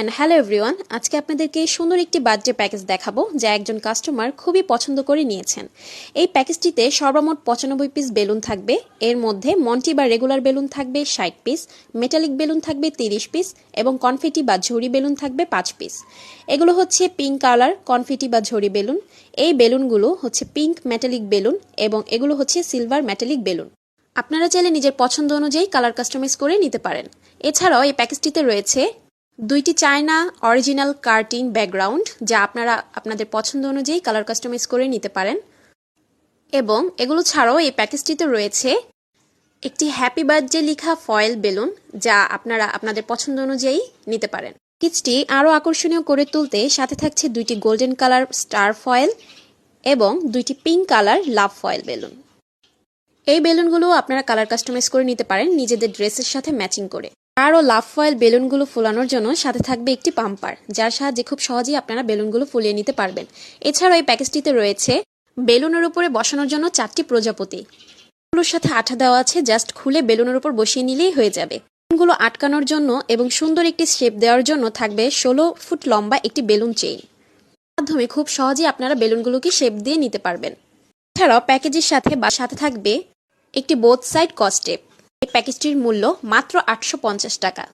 And hello everyone, আজকে আপনাদেরকে সুন্দর একটি বার্থডে প্যাকেজ দেখাবো যা একজন কাস্টমার খুবই পছন্দ করে নিয়েছেন। এই প্যাকেজটিতে সর্বমোট 95 পিস বেলুন থাকবে। এর মধ্যে মন্টি বা রেগুলার বেলুন থাকবে 60 পিস, মেটালিক বেলুন থাকবে 30 পিস এবং কনফেটি বা ঝুড়ি বেলুন থাকবে 5 পিস। এগুলো হচ্ছে পিঙ্ক কালার কনফেটি বা ঝুড়ি বেলুন। এই বেলুনগুলো হচ্ছে পিঙ্ক মেটালিক বেলুন এবং এগুলো হচ্ছে সিলভার মেটালিক বেলুন। আপনারা চাইলে নিজের পছন্দ অনুযায়ী কালার কাস্টমাইজ করে নিতে পারেন। এছাড়াও এই প্যাকেজটিতে রয়েছে দুইটি চায়না অরিজিনাল কার্টিন ব্যাকগ্রাউন্ড যা আপনারা আপনাদের পছন্দ অনুযায়ী কালার কাস্টমাইজ করে নিতে পারেন। এবং এগুলো ছাড়াও এই প্যাকেজটিতে রয়েছে একটি হ্যাপি বার্থডে লেখা ফয়েল বেলুন যা আপনারা আপনাদের পছন্দ অনুযায়ী নিতে পারেন। প্যাকেজটি আরও আকর্ষণীয় করে তুলতে সাথে থাকছে দুইটি গোল্ডেন কালার স্টার ফয়েল এবং দুইটি পিঙ্ক কালার লাভ ফয়েল বেলুন। এই বেলুনগুলো আপনারা কালার কাস্টমাইজ করে নিতে পারেন নিজেদের ড্রেসের সাথে ম্যাচিং করে। আরও লাভ ফয়েল বেলুনগুলো ফোলানোর জন্য সাথে থাকবে একটি পাম্পার যার সাহায্যে খুব সহজেই আপনারা বেলুনগুলো ফুলিয়ে নিতে পারবেন। এছাড়াও এই প্যাকেজটিতে রয়েছে বেলুনের উপরে বসানোর জন্য 4টি প্রজাপতি। এগুলোর সাথে আঠা দেওয়া আছে, জাস্ট খুলে বেলুনের উপর বসিয়ে নিলেই হয়ে যাবে। বেলুনগুলো আটকানোর জন্য এবং সুন্দর একটি শেপ দেওয়ার জন্য থাকবে 16 ফুট লম্বা একটি বেলুন চেইন। মাধ্যমে খুব সহজেই আপনারা বেলুনগুলোকে শেপ দিয়ে নিতে পারবেন। এছাড়াও প্যাকেজের সাথে থাকবে একটি বোথ সাইড কস্টেপ। এই প্যাকেজটির মূল্য মাত্র 850 টাকা।